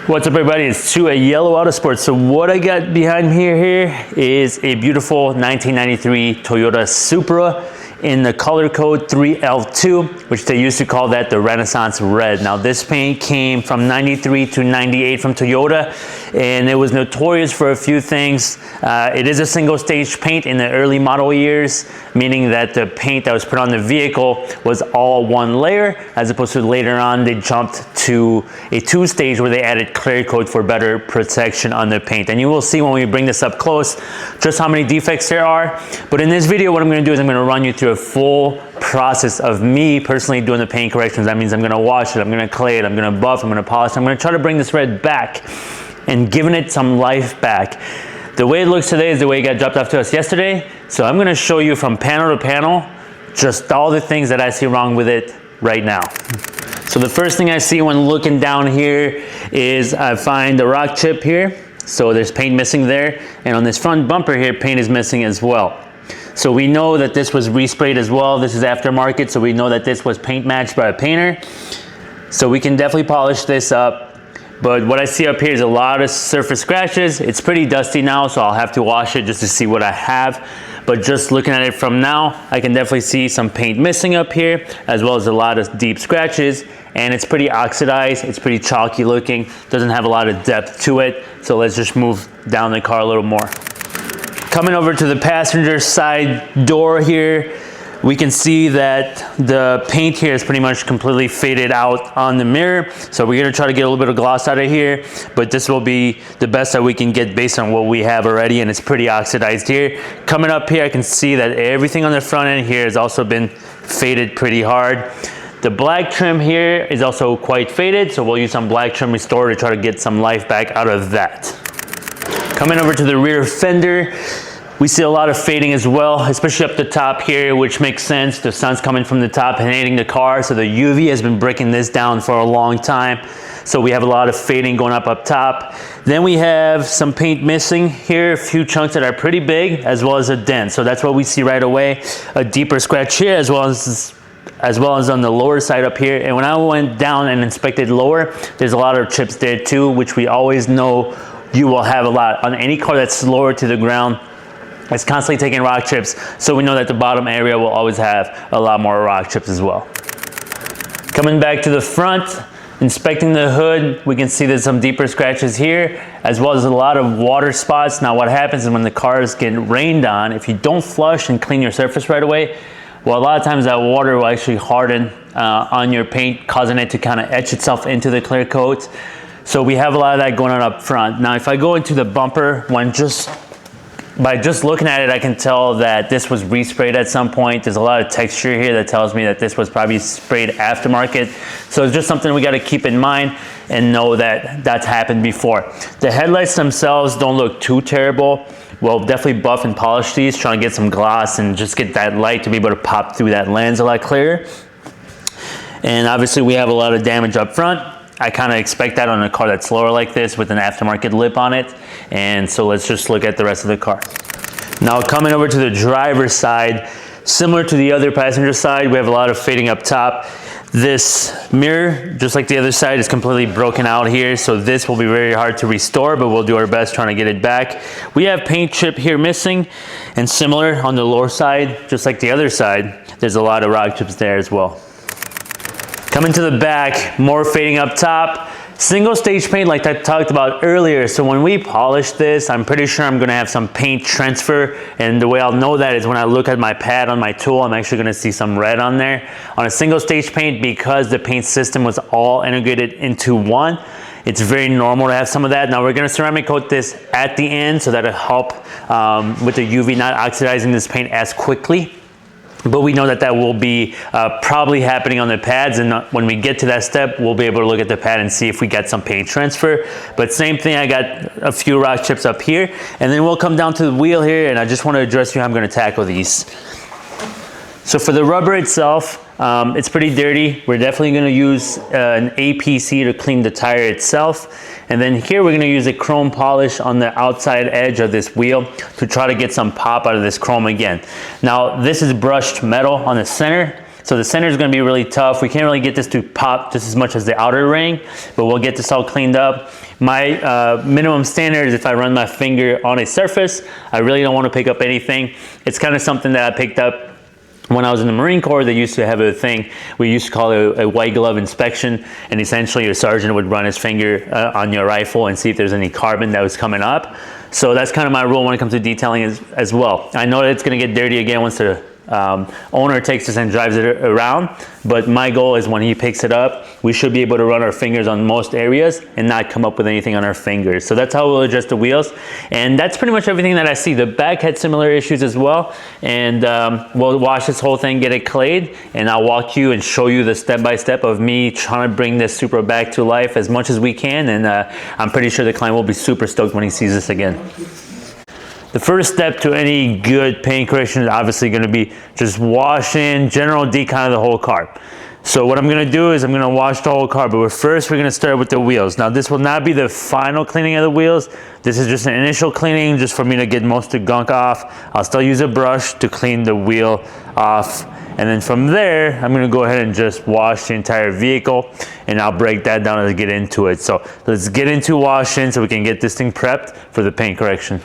What's up everybody, it's Chu at Yelo Autosports. So what I got behind me here is a beautiful 1993 Toyota Supra in the color code 3L2, which they used to call that the Renaissance Red. Now this paint came from 93 to 98 from Toyota, and it was notorious for a few things. It is a single stage paint in the early model years, meaning that the paint that was put on the vehicle was all one layer, as opposed to later on they jumped to a two-stage where they added clear coat for better protection on the paint. And you will see when we bring this up close just how many defects there are. But in this video, what I'm going to do is I'm going to run you through a full process of me personally doing the paint corrections. That means I'm going to wash it, I'm going to clay it, I'm going to buff, I'm going to polish, I'm going to try to bring this red back and giving it some life back. The way it looks today is the way it got dropped off to us yesterday. So I'm going to show you from panel to panel just all the things that I see wrong with it right now. So the first thing I see when looking down here is I find the rock chip here. So there's paint missing there, and on this front bumper here, paint is missing as well. So we know that this was resprayed as well. This is aftermarket, so we know that this was paint matched by a painter. So we can definitely polish this up. But what I see up here is a lot of surface scratches. It's pretty dusty now, so I'll have to wash it just to see what I have. But just looking at it from now, I can definitely see some paint missing up here, as well as a lot of deep scratches. And it's pretty oxidized, it's pretty chalky looking, doesn't have a lot of depth to it. So let's just move down the car a little more. Coming over to the passenger side door here, we can see that the paint here is pretty much completely faded out on the mirror. So we're gonna try to get a little bit of gloss out of here, but this will be the best that we can get based on what we have already, and it's pretty oxidized here. Coming up here, I can see that everything on the front end here has also been faded pretty hard. The black trim here is also quite faded, so we'll use some black trim restore to try to get some life back out of that. Coming over to the rear fender, we see a lot of fading as well, especially up the top here, which makes sense. The sun's coming from the top and hitting the car, so the UV has been breaking this down for a long time. So we have a lot of fading going up top. Then we have some paint missing here, a few chunks that are pretty big, as well as a dent. So that's what we see right away. A deeper scratch here, as well as on the lower side up here. And when I went down and inspected lower, there's a lot of chips there too, which we always know you will have a lot. On any car that's lower to the ground, it's constantly taking rock chips, so we know that the bottom area will always have a lot more rock chips as well. Coming back to the front, inspecting the hood, we can see there's some deeper scratches here, as well as a lot of water spots. Now what happens is when the cars get rained on, if you don't flush and clean your surface right away, well, a lot of times that water will actually harden on your paint, causing it to kind of etch itself into the clear coat. So we have a lot of that going on up front. Now if I go into the bumper, by just looking at it, I can tell that this was resprayed at some point. There's a lot of texture here that tells me that this was probably sprayed aftermarket. So it's just something we got to keep in mind and know that that's happened before. The headlights themselves don't look too terrible. We'll definitely buff and polish these, trying to get some gloss and just get that light to be able to pop through that lens a lot clearer. And obviously we have a lot of damage up front. I kind of expect that on a car that's slower like this with an aftermarket lip on it. And so let's just look at the rest of the car. Now coming over to the driver's side, similar to the other passenger side, we have a lot of fading up top. This mirror, just like the other side, is completely broken out here. So this will be very hard to restore, but we'll do our best trying to get it back. We have paint chip here missing, and similar on the lower side, just like the other side, there's a lot of rock chips there as well. Coming to the back, more fading up top. Single stage paint like I talked about earlier. So when we polish this, I'm pretty sure I'm gonna have some paint transfer. And the way I'll know that is when I look at my pad on my tool, I'm actually gonna see some red on there. On a single stage paint, because the paint system was all integrated into one, it's very normal to have some of that. Now we're gonna ceramic coat this at the end, so that'll help with the UV not oxidizing this paint as quickly. But we know that that will be probably happening on the pads, and when we get to that step, we'll be able to look at the pad and see if we got some paint transfer. But same thing, I got a few rock chips up here, and then we'll come down to the wheel here, and I just want to address you how I'm going to tackle these. So for the rubber itself, it's pretty dirty. We're definitely going to use an APC to clean the tire itself. And then here we're going to use a chrome polish on the outside edge of this wheel to try to get some pop out of this chrome again. Now this is brushed metal on the center, So the center is going to be really tough. We can't really get this to pop just as much as the outer ring, but we'll get this all cleaned up. My minimum standard is if I run my finger on a surface, I really don't want to pick up anything. It's kind of something that I picked up when I was in the Marine Corps. They used to have a thing we used to call it a white glove inspection, and essentially your sergeant would run his finger on your rifle and see if there's any carbon that was coming up. So that's kind of my rule when it comes to detailing as well. I know that it's going to get dirty again once the owner takes this and drives it around, but my goal is when he picks it up, we should be able to run our fingers on most areas and not come up with anything on our fingers. So that's how we'll adjust the wheels, and that's pretty much everything that I see. The back had similar issues as well, and we'll wash this whole thing, get it clayed, and I'll walk you and show you the step-by-step of me trying to bring this Supra back to life as much as we can, and I'm pretty sure the client will be super stoked when he sees this again. The first step to any good paint correction is obviously going to be just washing, general decon of the whole car. So what I'm going to do is I'm going to wash the whole car, but first we're going to start with the wheels. Now this will not be the final cleaning of the wheels. This is just an initial cleaning just for me to get most of the gunk off. I'll still use a brush to clean the wheel off. And then from there, I'm going to go ahead and just wash the entire vehicle, and I'll break that down as I get into it. So let's get into washing so we can get this thing prepped for the paint correction.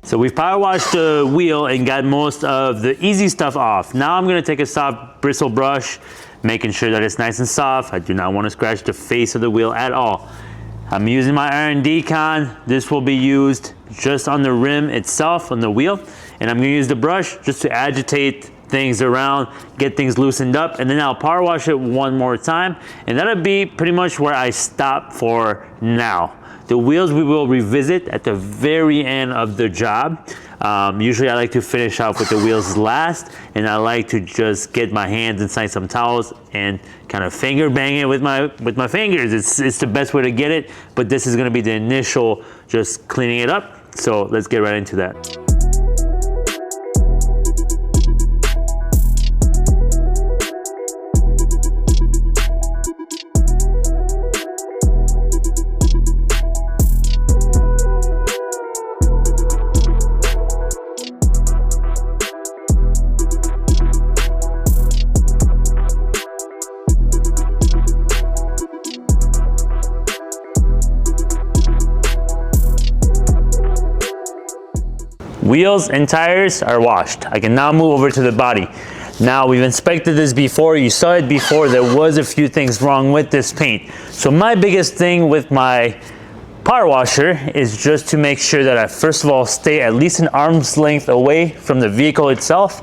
So we've power washed the wheel and got most of the easy stuff off. Now I'm gonna take a soft bristle brush, making sure that it's nice and soft. I do not want to scratch the face of the wheel at all. I'm using my iron decon. This will be used just on the rim itself, on the wheel. And I'm gonna use the brush just to agitate things around, get things loosened up, and then I'll power wash it one more time. And that'll be pretty much where I stop for now. The wheels we will revisit at the very end of the job. Usually I like to finish off with the wheels last, and I like to just get my hands inside some towels and kind of finger bang it with my fingers. It's the best way to get it, but this is gonna be the initial just cleaning it up. So let's get right into that. Wheels and tires are washed. I can now move over to the body. Now we've inspected this before, you saw it before, there was a few things wrong with this paint. So my biggest thing with my power washer is just to make sure that I first of all stay at least an arm's length away from the vehicle itself.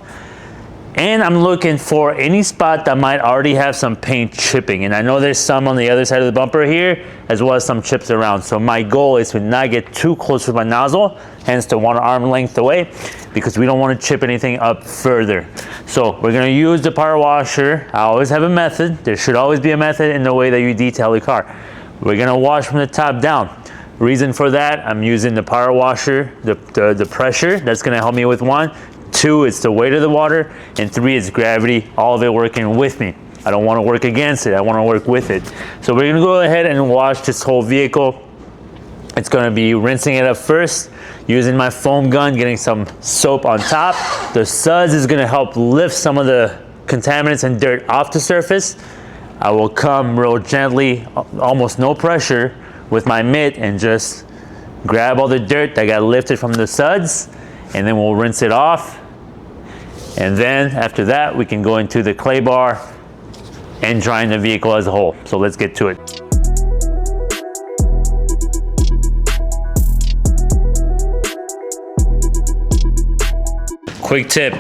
And I'm looking for any spot that might already have some paint chipping. And I know there's some on the other side of the bumper here, as well as some chips around. So my goal is to not get too close with my nozzle, hence the 1 arm length away, because we don't want to chip anything up further. So we're gonna use the power washer. I always have a method. There should always be a method in the way that you detail the car. We're gonna wash from the top down. Reason for that, I'm using the power washer, the pressure, that's gonna help me with 1. 2, it's the weight of the water, and 3, it's gravity, all of it working with me. I don't want to work against it, I want to work with it. So we're going to go ahead and wash this whole vehicle. It's going to be rinsing it up first, using my foam gun, getting some soap on top. The suds is going to help lift some of the contaminants and dirt off the surface. I will come real gently, almost no pressure, with my mitt and just grab all the dirt that got lifted from the suds, and then we'll rinse it off. And then after that, we can go into the clay bar and drying the vehicle as a whole. So let's get to it. Quick tip.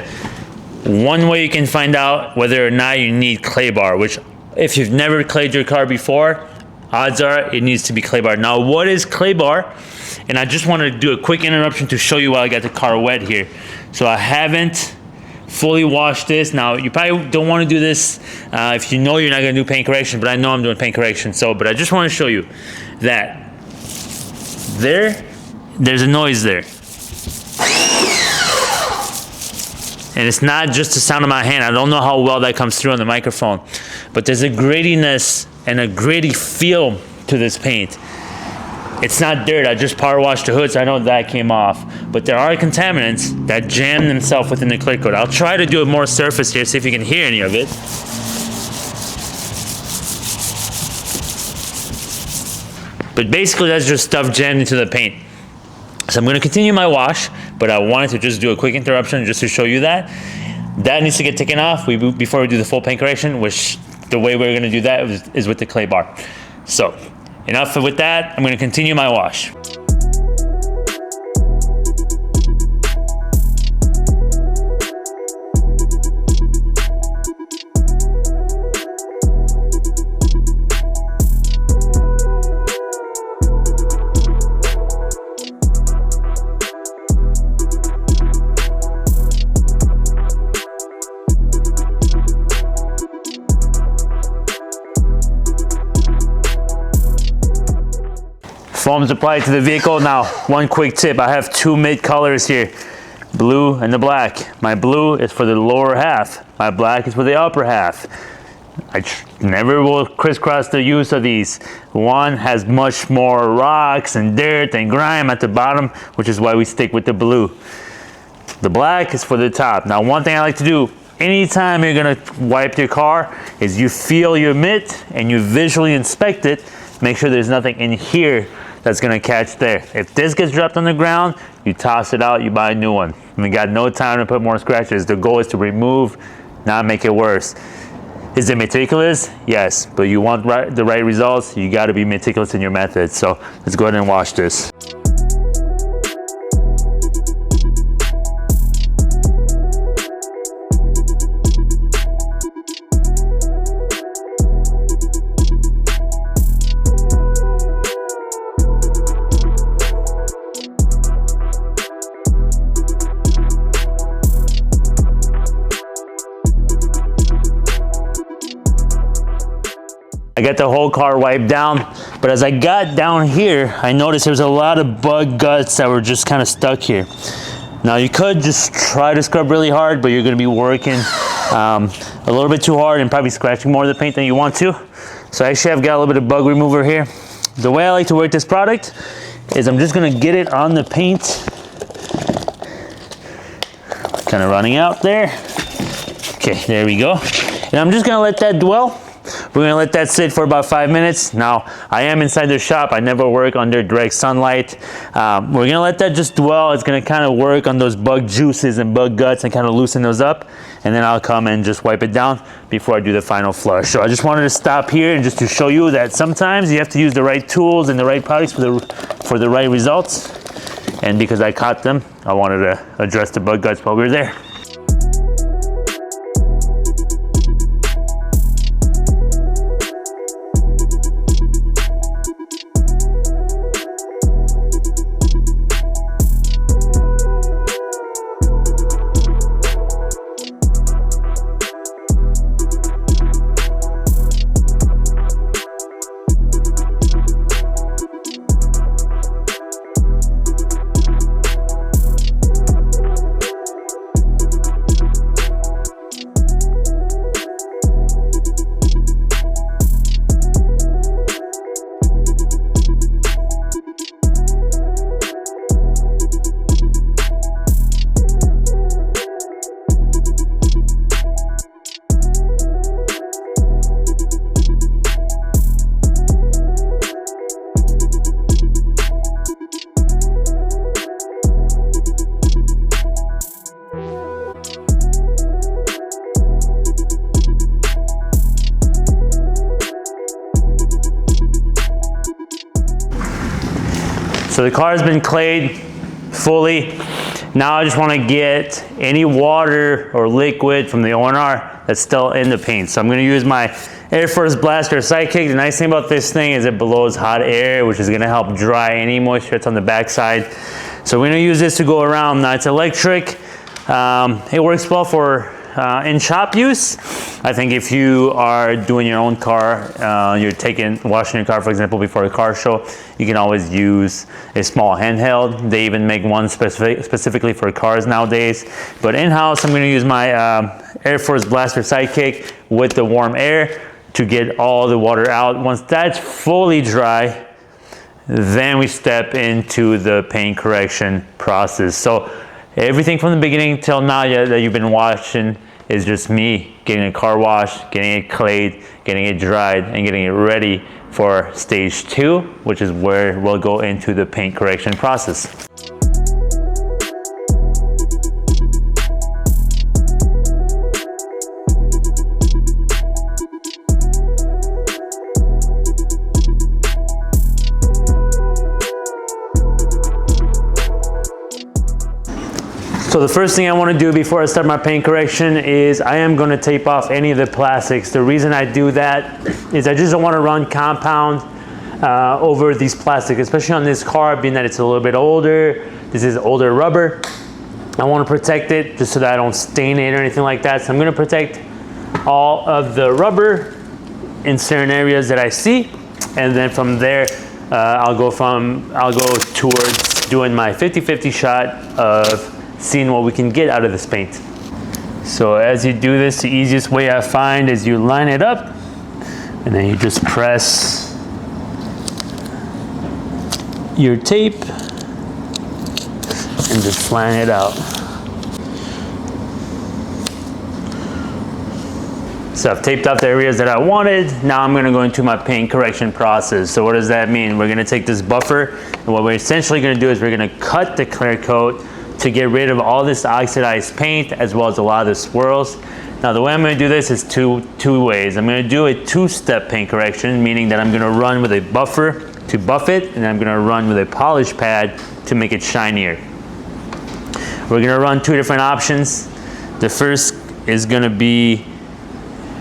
One way you can find out whether or not you need clay bar, which if you've never clayed your car before, odds are it needs to be clay bar. Now, what is clay bar? And I just want to do a quick interruption to show you while I got the car wet here. So I haven't fully washed this. Now, you probably don't want to do this if you know you're not going to do paint correction, but I know I'm doing paint correction. But I just want to show you that there's a noise there. And it's not just the sound of my hand. I don't know how well that comes through on the microphone, but there's a grittiness and a gritty feel to this paint. It's not dirt, I just power washed the hood, so I know that came off. But there are contaminants that jam themselves within the clear coat. I'll try to do a more surface here, see if you can hear any of it. But basically that's just stuff jammed into the paint. So I'm gonna continue my wash, but I wanted to just do a quick interruption just to show you that. That needs to get taken off before we do the full paint correction, which the way we're gonna do that is with the clay bar. So, enough with that, I'm gonna continue my wash. Foam's applied to the vehicle. Now, one quick tip, I have two mid colors here, blue and the black. My blue is for the lower half, my black is for the upper half. I never will crisscross the use of these. One has much more rocks and dirt and grime at the bottom, which is why we stick with the blue. The black is for the top. Now, one thing I like to do anytime you're gonna wipe your car is you feel your mitt and you visually inspect it. Make sure there's nothing in here that's gonna catch there. If this gets dropped on the ground, you toss it out, you buy a new one. We got no time to put more scratches. The goal is to remove, not make it worse. Is it meticulous? Yes, but you want the right results, you gotta be meticulous in your methods. So let's go ahead and wash this. I got the whole car wiped down, but as I got down here, I noticed there was a lot of bug guts that were just kind of stuck here. Now you could just try to scrub really hard, but you're gonna be working a little bit too hard and probably scratching more of the paint than you want to. So actually I've got a little bit of bug remover here. The way I like to work this product is I'm just gonna get it on the paint. Kind of running out there. Okay, there we go. And I'm just gonna let that dwell. We're gonna let that sit for about 5 minutes. Now, I am inside the shop. I never work under direct sunlight. We're gonna let that just dwell. It's gonna kind of work on those bug juices and bug guts and kind of loosen those up. And then I'll come and just wipe it down before I do the final flush. So I just wanted to stop here and just to show you that sometimes you have to use the right tools and the right products for the right results. And because I caught them, I wanted to address the bug guts while we were there. So the car has been clayed fully. Now I just want to get any water or liquid from the ONR that's still in the paint. So I'm going to use my Air Force Blaster Sidekick. The nice thing about this thing is it blows hot air, which is going to help dry any moisture that's on the backside. So we're going to use this to go around. Now it's electric. It works well for in shop use. I think if you are doing your own car, you're washing your car, for example, before a car show, you can always use a small handheld. They even make one specifically for cars nowadays. But in-house, I'm going to use my Air Force Blaster Sidekick with the warm air to get all the water out. Once that's fully dry, Then we step into the paint correction process. So everything from the beginning till now that you've been watching is just me getting a car wash, getting it clayed, getting it dried, and getting it ready for stage 2, which is where we'll go into the paint correction process. So the first thing I want to do before I start my paint correction is I am going to tape off any of the plastics. The reason I do that is I just don't want to run compound over these plastics, especially on this car, being that it's a little bit older. This is older rubber. I want to protect it just so that I don't stain it or anything like that. So I'm going to protect all of the rubber in certain areas that I see, and then from there I'll go towards doing my 50-50 shot of seeing what we can get out of this paint. So as you do this, the easiest way I find is you line it up and then you just press your tape and just line it out. So I've taped off the areas that I wanted. Now I'm gonna go into my paint correction process. So what does that mean? We're gonna take this buffer, and what we're essentially gonna do is we're gonna cut the clear coat to get rid of all this oxidized paint as well as a lot of the swirls. Now the way I'm going to do this is two ways. I'm going to do a 2-step paint correction, meaning that I'm going to run with a buffer to buff it, and I'm going to run with a polish pad to make it shinier. We're going to run 2 different options. The first is going to be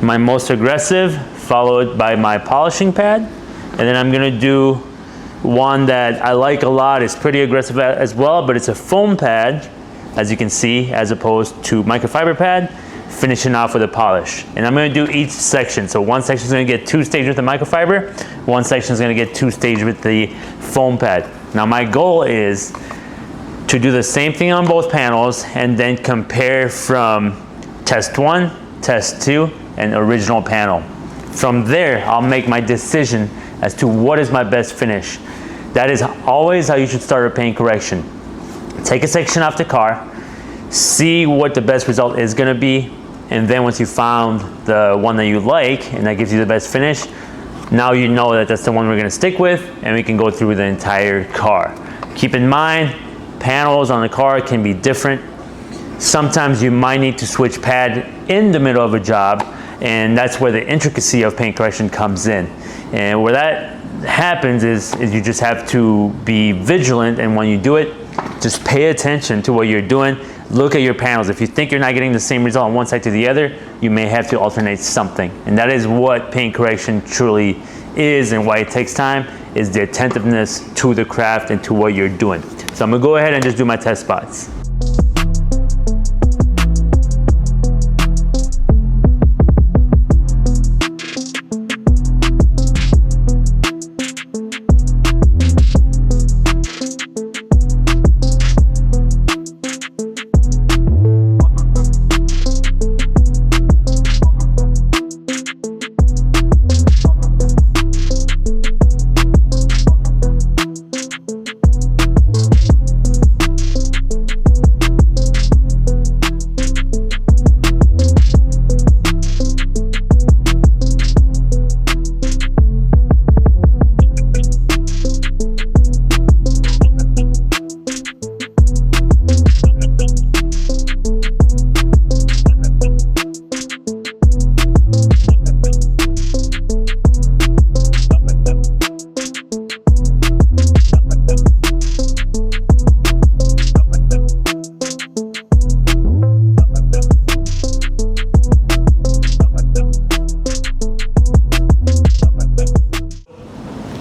my most aggressive, followed by my polishing pad, and then I'm going to do one that I like a lot. It's pretty aggressive as well, but it's a foam pad, as you can see, as opposed to microfiber pad, finishing off with a polish. And I'm going to do each section. So one section is going to get 2 stages with the microfiber, one section is going to get 2 stages with the foam pad. Now my goal is to do the same thing on both panels and then compare from test 1, test 2, and original panel. From there, I'll make my decision as to what is my best finish. That is always how you should start a paint correction. Take a section off the car, see what the best result is gonna be, and then once you found the one that you like and that gives you the best finish, now you know that that's the one we're gonna stick with, and we can go through the entire car. Keep in mind, panels on the car can be different. Sometimes you might need to switch pad in the middle of a job, and that's where the intricacy of paint correction comes in. And where that happens is you just have to be vigilant, and when you do it, just pay attention to what you're doing. Look at your panels. If you think you're not getting the same result on one side to the other, you may have to alternate something. And that is what paint correction truly is, and why it takes time, is the attentiveness to the craft and to what you're doing. So I'm gonna go ahead and just do my test spots.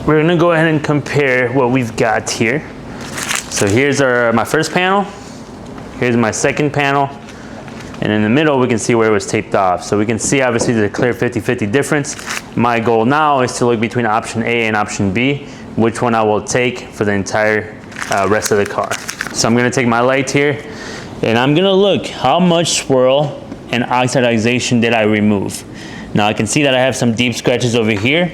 We're gonna go ahead and compare what we've got here. So here's my first panel, here's my second panel, and in the middle we can see where it was taped off. So we can see obviously the clear 50-50 difference. My goal now is to look between option A and option B, which one I will take for the entire rest of the car. So I'm gonna take my light here, and I'm gonna look how much swirl and oxidization did I remove. Now I can see that I have some deep scratches over here.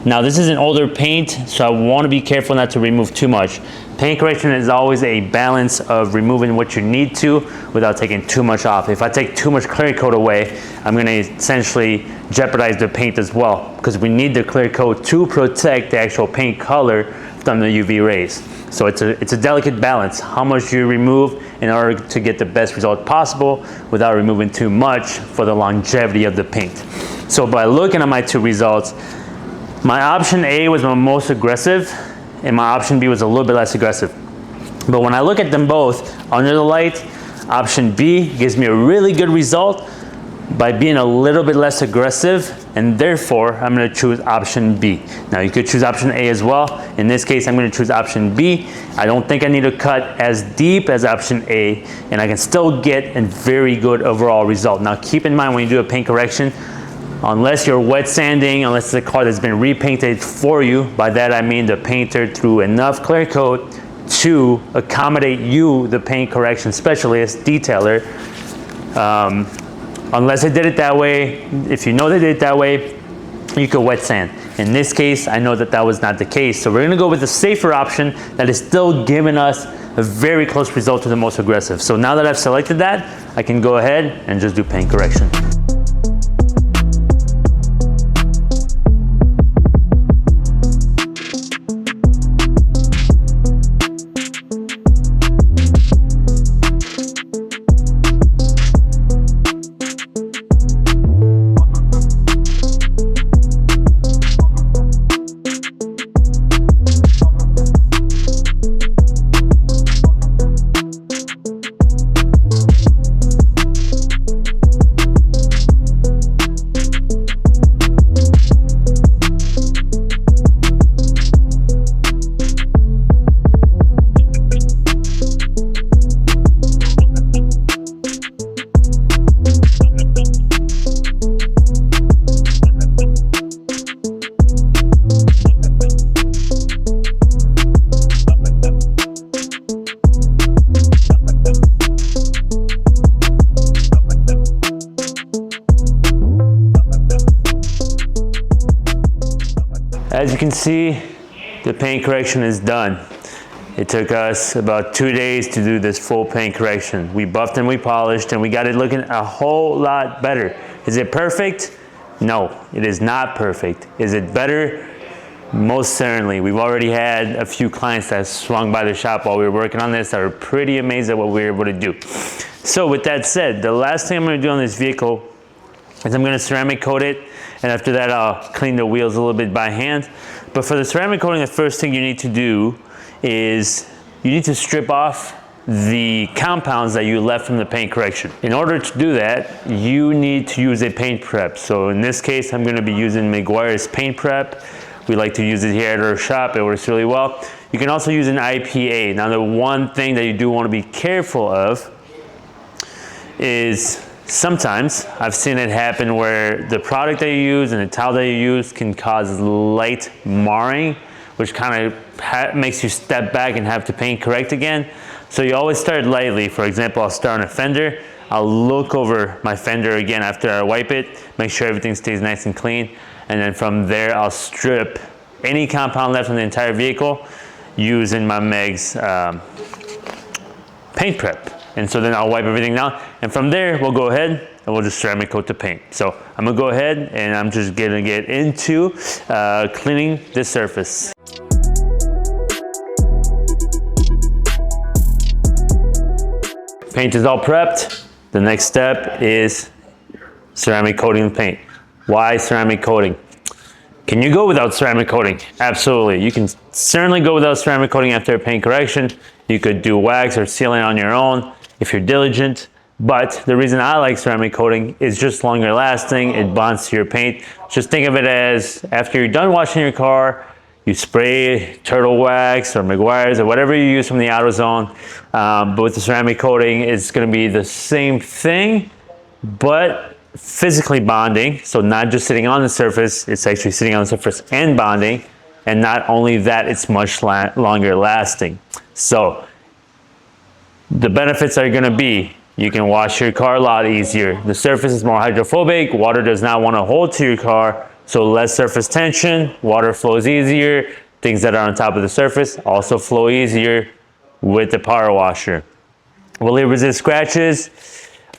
Now this is an older paint, so I want to be careful not to remove too much. Paint correction is always a balance of removing what you need to without taking too much off. If I take too much clear coat away, I'm going to essentially jeopardize the paint as well, because we need the clear coat to protect the actual paint color from the UV rays. So it's a delicate balance, how much you remove in order to get the best result possible without removing too much for the longevity of the paint. So by looking at my two results, my option A was my most aggressive, and my option B was a little bit less aggressive. But when I look at them both under the light, option B gives me a really good result by being a little bit less aggressive, and therefore I'm going to choose option B. Now you could choose option A as well. In this case, I'm going to choose option B. I don't think I need to cut as deep as option A, and I can still get a very good overall result. Now keep in mind when you do a paint correction, unless you're wet sanding, unless it's a car that's been repainted for you, by that I mean the painter threw enough clear coat to accommodate you, the paint correction specialist, detailer. Unless they did it that way, if you know they did it that way, you could wet sand. In this case, I know that that was not the case. So we're gonna go with the safer option that is still giving us a very close result to the most aggressive. So now that I've selected that, I can go ahead and just do paint correction. As you can see, the paint correction is done. It took us about 2 days to do this full paint correction. We buffed and we polished and we got it looking a whole lot better. Is it perfect? No, it is not perfect. Is it better? Most certainly. We've already had a few clients that swung by the shop while we were working on this that were pretty amazed at what we were able to do. So with that said, the last thing I'm going to do on this vehicle is I'm going to ceramic coat it, and after that I'll clean the wheels a little bit by hand. But for the ceramic coating, the first thing you need to do is you need to strip off the compounds that you left from the paint correction. In order to do that, you need to use a paint prep. So in this case, I'm going to be using Meguiar's paint prep. We like to use it here at our shop. It works really well. You can also use an IPA. Now the one thing that you do want to be careful of is sometimes I've seen it happen where the product that you use and the towel that you use can cause light marring, which kind of makes you step back and have to paint correct again. So you always start lightly. For example, I'll start on a fender. I'll look over my fender again after I wipe it, make sure everything stays nice and clean. And then from there, I'll strip any compound left from the entire vehicle using my Meg's paint prep. And so then I'll wipe everything down. And from there, we'll go ahead and we'll just ceramic coat the paint. So I'm gonna go ahead and I'm just gonna get into cleaning this surface. Paint is all prepped. The next step is ceramic coating the paint. Why ceramic coating? Can you go without ceramic coating? Absolutely. You can certainly go without ceramic coating after a paint correction. You could do wax or sealant on your own if you're diligent. But the reason I like ceramic coating is just longer lasting. It bonds to your paint. Just think of it as after you're done washing your car, you spray turtle wax or Meguiar's or whatever you use from the AutoZone. But with the ceramic coating, it's going to be the same thing, but physically bonding. So not just sitting on the surface, it's actually sitting on the surface and bonding. And not only that, it's much longer lasting. So the benefits are going to be you can wash your car a lot easier. The surface is more hydrophobic. Water does not want to hold to your car So less surface tension, water flows easier. Things that are on top of the surface also flow easier with the power washer. Will it resist scratches?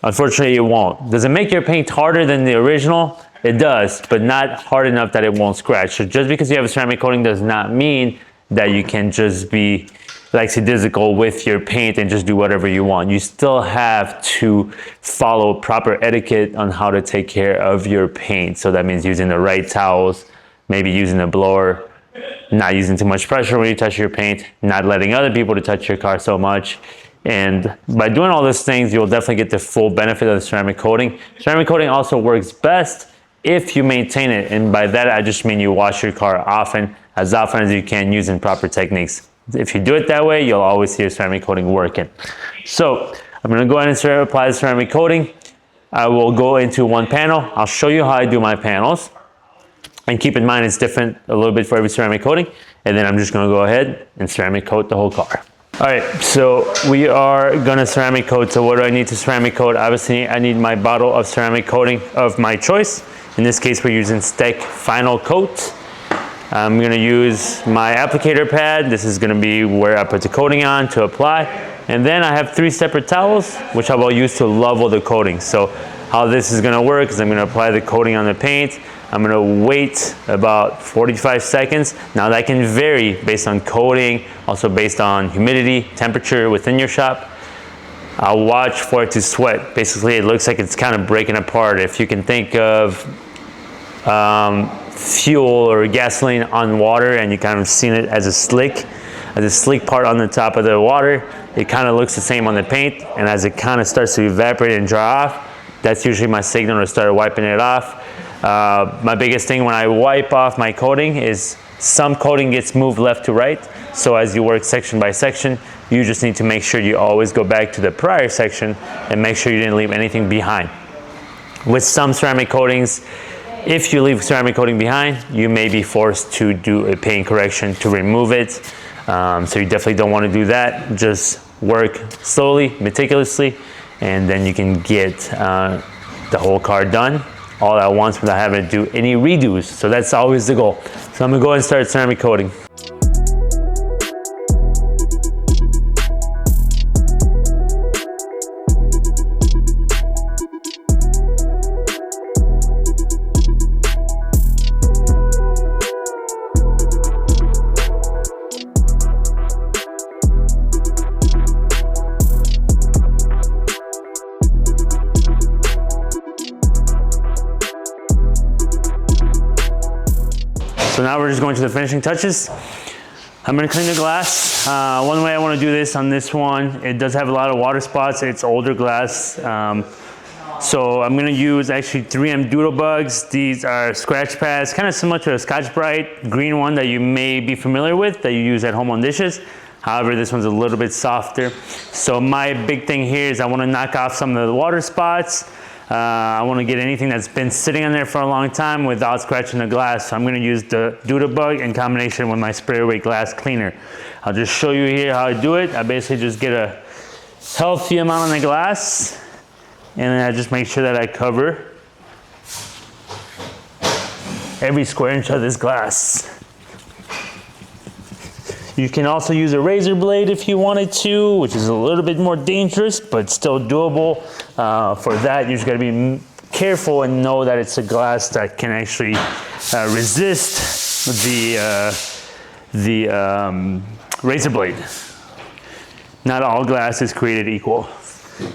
Unfortunately, it won't. Does it make your paint harder than the original? It does, but not hard enough that it won't scratch. So just because you have a ceramic coating does not mean that you can just be lackadaisical with your paint and just do whatever you want. You still have to follow proper etiquette on how to take care of your paint. So that means using the right towels, maybe using a blower, not using too much pressure when you touch your paint, not letting other people to touch your car so much. And by doing all those things, you'll definitely get the full benefit of the ceramic coating. Ceramic coating also works best if you maintain it. And by that, I just mean you wash your car often as you can using proper techniques. If you do it that way, you'll always see your ceramic coating working. So I'm gonna go ahead and apply the ceramic coating. I will go into one panel. I'll show you how I do my panels. And keep in mind, it's different a little bit for every ceramic coating. And then I'm just gonna go ahead and ceramic coat the whole car. All right, so we are gonna ceramic coat. So what do I need to ceramic coat? Obviously, I need my bottle of ceramic coating of my choice. In this case, we're using Steck Final Coat. I'm gonna use my applicator pad. This is gonna be where I put the coating on to apply. And then I have 3 separate towels, which I will use to level the coating. So how this is gonna work is I'm gonna apply the coating on the paint. I'm gonna wait about 45 seconds. Now that can vary based on coating, also based on humidity, temperature within your shop. I'll watch for it to sweat. Basically, it looks like it's kind of breaking apart. If you can think of fuel or gasoline on water and you kind of seen it as a slick part on the top of the water, it kind of looks the same on the paint. And as it kind of starts to evaporate and dry off, that's usually my signal to start wiping it off. My biggest thing when I wipe off my coating is some coating gets moved left to right. So as you work section by section, you just need to make sure you always go back to the prior section and make sure you didn't leave anything behind. With some ceramic coatings, if you leave ceramic coating behind, you may be forced to do a paint correction to remove it. So you definitely don't want to do that. Just work slowly, meticulously, and then you can get the whole car done all at once without having to do any redos. So that's always the goal. So I'm gonna go ahead and start ceramic coating. So now we're just going to the finishing touches. I'm gonna clean the glass. One way I wanna do this on this one, it does have a lot of water spots. It's older glass. So I'm gonna use actually 3M Doodle Bugs. These are scratch pads, kind of similar to a Scotch-Brite green one that you may be familiar with, that you use at home on dishes. However, this one's a little bit softer. So my big thing here is I wanna knock off some of the water spots. I want to get anything that's been sitting in there for a long time without scratching the glass. So I'm going to use the Doodle Bug in combination with my spray away glass cleaner. I'll just show you here how I do it. I basically just get a healthy amount on the glass, and then I just make sure that I cover every square inch of this glass. You can also use a razor blade if you wanted to, which is a little bit more dangerous, but still doable. For that, you just gotta be careful and know that it's a glass that can actually resist the razor blade. Not all glass is created equal.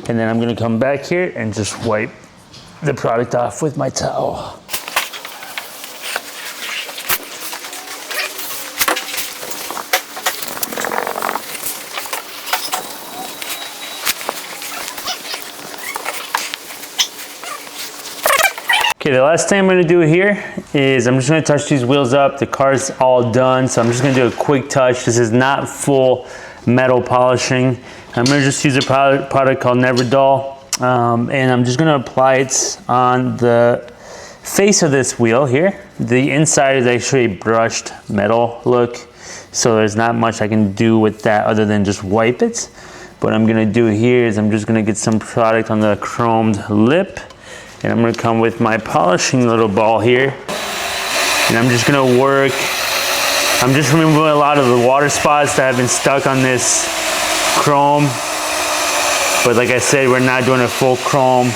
And then I'm gonna come back here and just wipe the product off with my towel. Okay, the last thing I'm gonna do here is I'm just gonna touch these wheels up. The car's all done, so I'm just gonna do a quick touch. This is not full metal polishing. I'm gonna just use a product called Never Dull, and I'm just gonna apply it on the face of this wheel here. The inside is actually a brushed metal look, so there's not much I can do with that other than just wipe it. What I'm gonna do here is I'm just gonna get some product on the chromed lip, and I'm gonna come with my polishing little ball here, And I'm just gonna work. I'm just removing a lot of the water spots that have been stuck on this chrome. But like I said, we're not doing a full chrome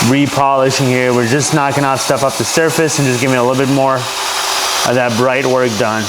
repolishing here. We're just knocking off stuff off the surface and just giving it a little bit more of that bright work done.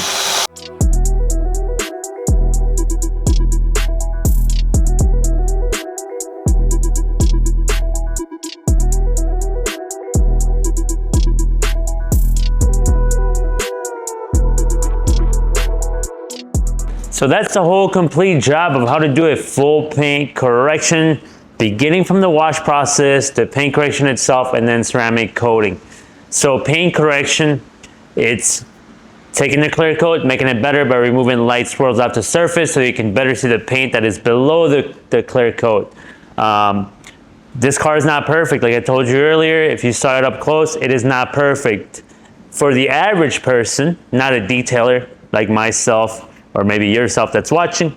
So that's the whole complete job of how to do a full paint correction, beginning from the wash process, the paint correction itself, and then ceramic coating. So paint correction, it's taking the clear coat, making it better by removing light swirls off the surface so you can better see the paint that is below the clear coat. This car is not perfect. Like I told you earlier, if you saw it up close, it is not perfect. For the average person, not a detailer like myself, or maybe yourself that's watching,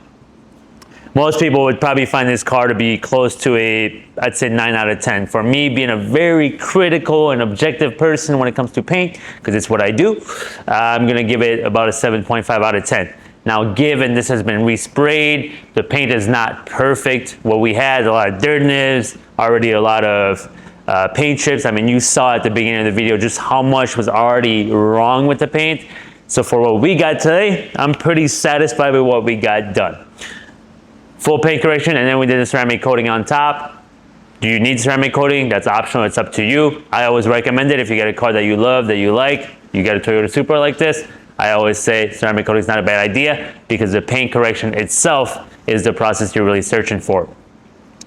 most people would probably find this car to be close to I'd say 9 out of 10. For me, being a very critical and objective person when it comes to paint, because it's what I do, I'm gonna give it about a 7.5 out of 10. Now, given this has been resprayed, the paint is not perfect. What we had, a lot of dirt nibs, already a lot of paint chips. I mean, you saw at the beginning of the video just how much was already wrong with the paint. So for what we got today, I'm pretty satisfied with what we got done. Full paint correction, and then we did the ceramic coating on top. Do you need ceramic coating? That's optional, it's up to you. I always recommend it if you get a car that you love, that you like, you get a Toyota Supra like this, I always say ceramic coating is not a bad idea because the paint correction itself is the process you're really searching for.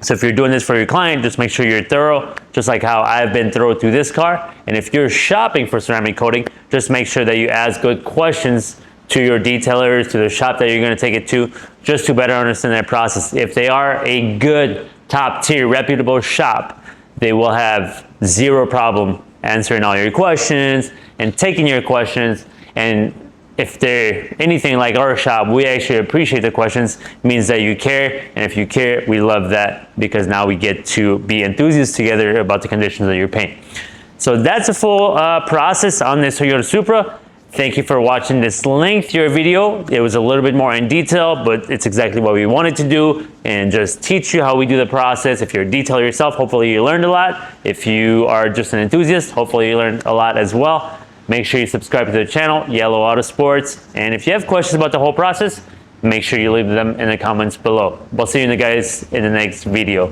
So if you're doing this for your client, just make sure you're thorough, just like how I've been thorough through this car. And if you're shopping for ceramic coating, just make sure that you ask good questions to your detailers, to the shop that you're gonna take it to, just to better understand that process. If they are a good, top tier, reputable shop, they will have zero problem answering all your questions and taking your questions. And if they're anything like our shop, we actually appreciate the questions. It means that you care, and if you care, we love that because now we get to be enthusiasts together about the conditions of your paint. So that's a full process on this Toyota Supra. Thank you for watching this lengthier video. It was a little bit more in detail, but it's exactly what we wanted to do and just teach you how we do the process. If you're a detailer yourself, hopefully you learned a lot. If you are just an enthusiast, hopefully you learned a lot as well. Make sure you subscribe to the channel, Yelo Autosports. And if you have questions about the whole process, make sure you leave them in the comments below. We'll see you guys in the next video.